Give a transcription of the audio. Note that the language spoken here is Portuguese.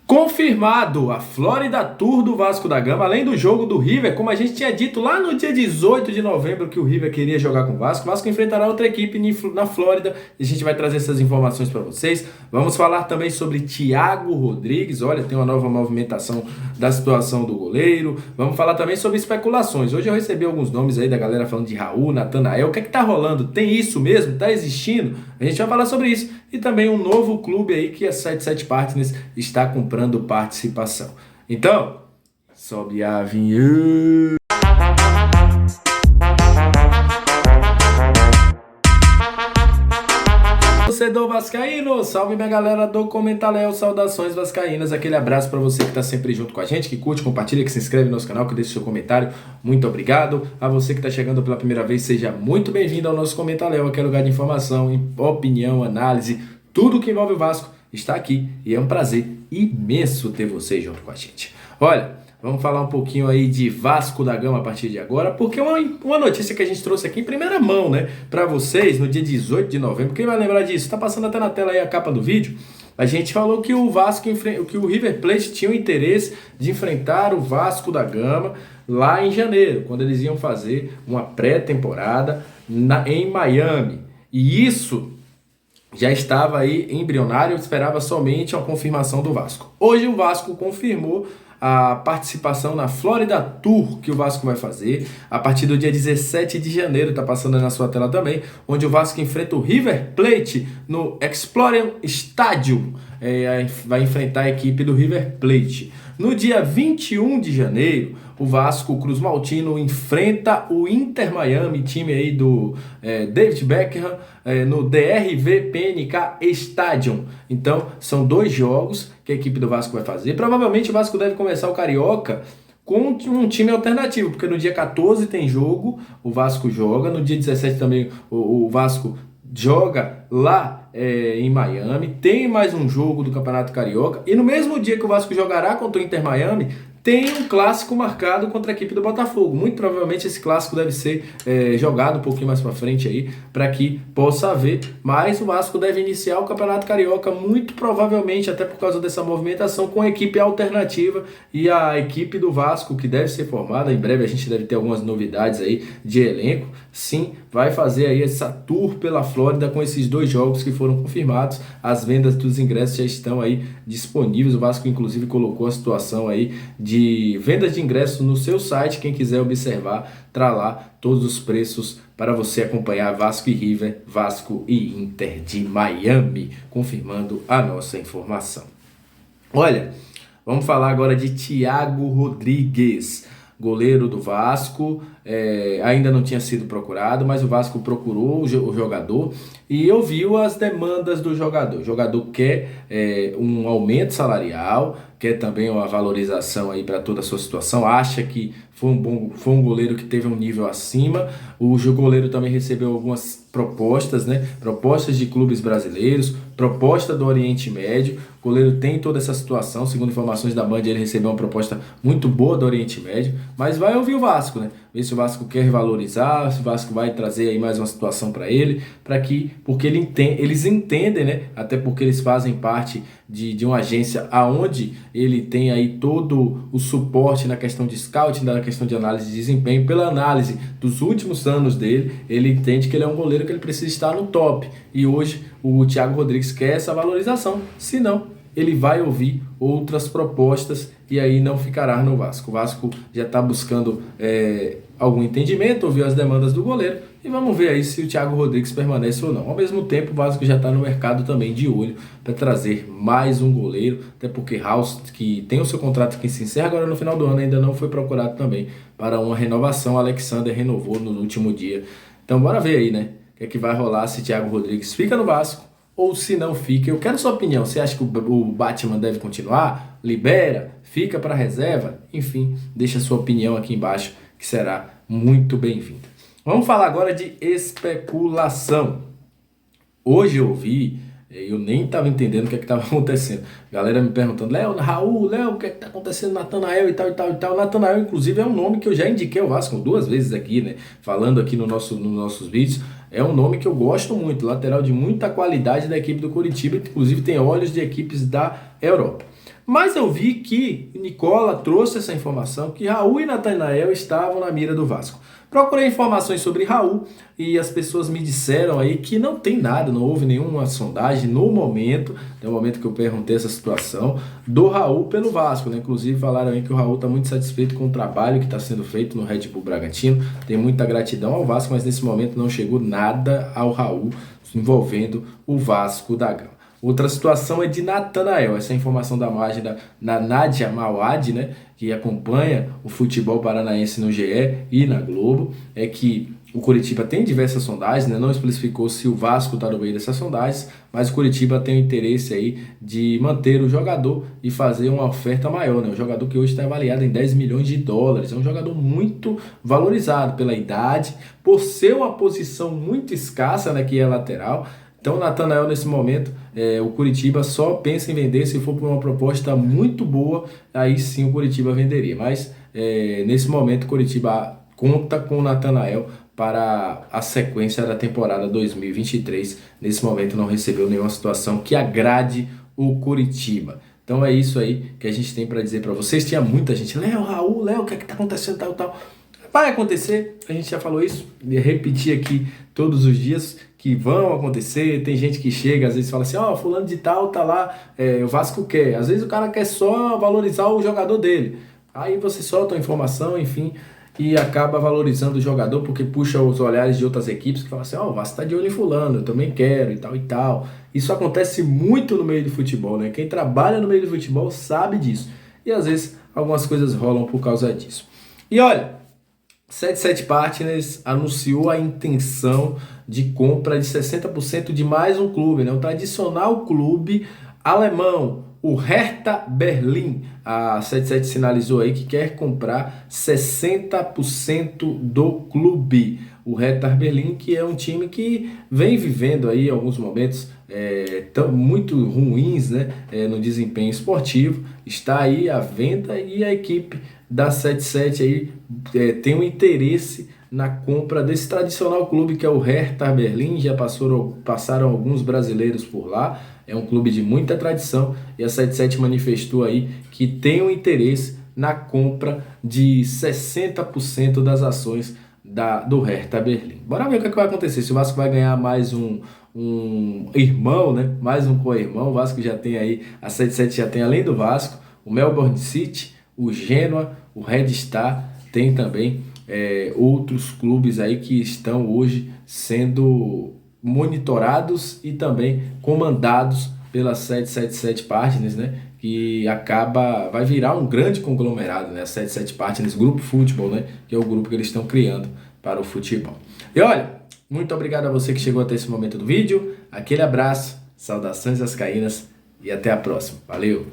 Confirmado a Florida Tour do Vasco da Gama, além do jogo do River, como a gente tinha dito lá no dia 18 de novembro que o River queria jogar com o Vasco enfrentará outra equipe na Flórida e a gente vai trazer essas informações para vocês. Vamos falar também sobre Thiago Rodrigues, olha, tem uma nova movimentação da situação do goleiro. Vamos falar também sobre especulações. Hoje eu recebi alguns nomes aí da galera falando de Raul, Natanael, o que é que tá rolando? Tem isso mesmo? Tá existindo? A gente vai falar sobre isso. E também um novo clube aí que a 77 Partners está comprando participação. Então, sobe a vinheta. Torcedor vascaíno, salve minha galera do Comentaléu, saudações vascaínas, aquele abraço para você que tá sempre junto com a gente, que curte, compartilha, que se inscreve no nosso canal, que deixa seu comentário, muito obrigado. A você que tá chegando pela primeira vez, seja muito bem-vindo ao nosso Comentaléu, aquele lugar de informação, opinião, análise, tudo que envolve o Vasco está aqui e é um prazer imenso ter você junto com a gente. Olha, vamos falar um pouquinho aí de Vasco da Gama a partir de agora, porque uma notícia que a gente trouxe aqui em primeira mão, né, para vocês no dia 18 de novembro. Quem vai lembrar disso? Tá passando até na tela aí a capa do vídeo. A gente falou que o Vasco, que o River Plate tinha o interesse de enfrentar o Vasco da Gama lá em janeiro, quando eles iam fazer uma pré-temporada em Miami. E isso já estava aí embrionário, esperava somente a confirmação do Vasco. Hoje o Vasco confirmou a participação na Florida Tour que o Vasco vai fazer a partir do dia 17 de janeiro, tá passando aí na sua tela também, onde o Vasco enfrenta o River Plate no Explorer Stadium, vai enfrentar a equipe do River Plate. No dia 21 de janeiro, o Vasco, o Cruz Maltino, enfrenta o Inter Miami, time aí do David Beckham, no DRV-PNK Stadium. Então, são dois jogos que a equipe do Vasco vai fazer. Provavelmente o Vasco deve começar o Carioca com um time alternativo, porque no dia 14 tem jogo, o Vasco joga, no dia 17 também o Vasco joga lá em Miami, tem mais um jogo do Campeonato Carioca, e no mesmo dia que o Vasco jogará contra o Inter Miami, tem um clássico marcado contra a equipe do Botafogo. Muito provavelmente esse clássico deve ser jogado um pouquinho mais para frente aí, para que possa haver, mas o Vasco deve iniciar o Campeonato Carioca, muito provavelmente, até por causa dessa movimentação, com a equipe alternativa, e a equipe do Vasco, que deve ser formada, em breve a gente deve ter algumas novidades aí de elenco, sim, vai fazer aí essa tour pela Flórida com esses dois jogos que foram confirmados. As vendas dos ingressos já estão aí disponíveis, o Vasco inclusive colocou a situação aí de vendas de ingressos no seu site, quem quiser observar, tá lá todos os preços para você acompanhar Vasco e River, Vasco e Inter de Miami, confirmando a nossa informação. Olha, vamos falar agora de Thiago Rodrigues, goleiro do Vasco, ainda não tinha sido procurado, mas o Vasco procurou o jogador e ouviu as demandas do jogador. O jogador quer um aumento salarial, quer também uma valorização aí para toda a sua situação, acha que foi um goleiro que teve um nível acima. O goleiro também recebeu algumas propostas, né? Propostas de clubes brasileiros, proposta do Oriente Médio. O goleiro tem toda essa situação, segundo informações da Band, ele recebeu uma proposta muito boa do Oriente Médio, mas vai ouvir o Vasco, né? Ver se o Vasco quer valorizar, se o Vasco vai trazer aí mais uma situação para ele, porque eles entendem, né? Até porque eles fazem parte de uma agência aonde ele tem aí todo o suporte na questão de scouting, na questão de análise de desempenho. Pela análise dos últimos anos dele, ele entende que ele é um goleiro que ele precisa estar no top, e hoje o Thiago Rodrigues quer essa valorização, senão ele vai ouvir outras propostas e aí não ficará no Vasco. O Vasco já está buscando algum entendimento, ouviu as demandas do goleiro, e vamos ver aí se o Thiago Rodrigues permanece ou não. Ao mesmo tempo, o Vasco já está no mercado também de olho para trazer mais um goleiro, até porque House, que tem o seu contrato que se encerra agora no final do ano, ainda não foi procurado também para uma renovação. O Alexander renovou no último dia. Então bora ver aí, né? O que é que vai rolar, se Thiago Rodrigues fica no Vasco ou se não fica. Eu quero sua opinião. Você acha que o Batman deve continuar? Libera? Fica para reserva? Enfim, deixa sua opinião aqui embaixo, que será muito bem-vinda. Vamos falar agora de especulação. Hoje eu vi, eu nem estava entendendo o que estava acontecendo. Galera me perguntando, Raul, o que está acontecendo, Natanael e tal, e tal, e tal. Natanael, inclusive, é um nome que eu já indiquei ao Vasco 2 vezes aqui, né? Falando aqui nos nossos vídeos. é um nome que eu gosto muito, lateral de muita qualidade da equipe do Coritiba, inclusive tem olhos de equipes da Europa. Mas eu vi que Nicola trouxe essa informação que Raul e Nathanael estavam na mira do Vasco. Procurei informações sobre Raul e as pessoas me disseram aí que não tem nada, não houve nenhuma sondagem no momento que eu perguntei essa situação, do Raul pelo Vasco, né? Inclusive falaram aí que o Raul está muito satisfeito com o trabalho que está sendo feito no Red Bull Bragantino, tem muita gratidão ao Vasco, mas nesse momento não chegou nada ao Raul envolvendo o Vasco da Gama. Outra situação é de Nathanael, essa informação da margem da Nádia Mauad, né, que acompanha o futebol paranaense no GE e na Globo, é que o Coritiba tem diversas sondagens, né, não especificou se o Vasco está no meio dessas sondagens, mas o Coritiba tem o interesse aí de manter o jogador e fazer uma oferta maior, né, um jogador que hoje está avaliado em 10 milhões de dólares, é um jogador muito valorizado pela idade, por ser uma posição muito escassa, né, que é lateral. Então, o Nathanael, nesse momento, o Coritiba só pensa em vender se for por uma proposta muito boa, aí sim o Coritiba venderia. Mas, nesse momento, o Coritiba conta com o Nathanael para a sequência da temporada 2023. Nesse momento, não recebeu nenhuma situação que agrade o Coritiba. Então, é isso aí que a gente tem para dizer para vocês. Tinha muita gente, Léo, Raul, Léo, o que é que está acontecendo, tal. Vai acontecer, a gente já falou isso, e repetir aqui todos os dias que vão acontecer. Tem gente que chega, às vezes fala assim, fulano de tal tá lá, o Vasco quer. Às vezes o cara quer só valorizar o jogador dele. Aí você solta a informação, enfim, e acaba valorizando o jogador porque puxa os olhares de outras equipes que falam assim, o Vasco tá de olho em fulano, eu também quero e tal e tal. Isso acontece muito no meio do futebol, né? Quem trabalha no meio do futebol sabe disso. E às vezes algumas coisas rolam por causa disso. E olha, 77 Partners anunciou a intenção de compra de 60% de mais um clube, né? O tradicional clube alemão, o Hertha Berlim. A 77 sinalizou aí que quer comprar 60% do clube. O Hertha Berlim, que é um time que vem vivendo aí alguns momentos muito ruins, né, no desempenho esportivo, está aí à venda e a equipe da 77 aí tem um interesse na compra desse tradicional clube que é o Hertha Berlim. Já passaram alguns brasileiros por lá, é um clube de muita tradição e a 77 manifestou aí que tem um interesse na compra de 60% das ações do Hertha Berlim. Bora ver o que vai acontecer, se o Vasco vai ganhar mais um irmão, né? Mais um co-irmão. O Vasco já tem aí, a 77 já tem, além do Vasco, o Melbourne City, o Genoa, o Red Star, tem também outros clubes aí que estão hoje sendo monitorados e também comandados pela 777 Partners, né? Que vai virar um grande conglomerado, né? A 77 Partners Grupo Futebol, né? Que é o grupo que eles estão criando para o futebol. E olha, muito obrigado a você que chegou até esse momento do vídeo. Aquele abraço, saudações vascaínas e até a próxima. Valeu!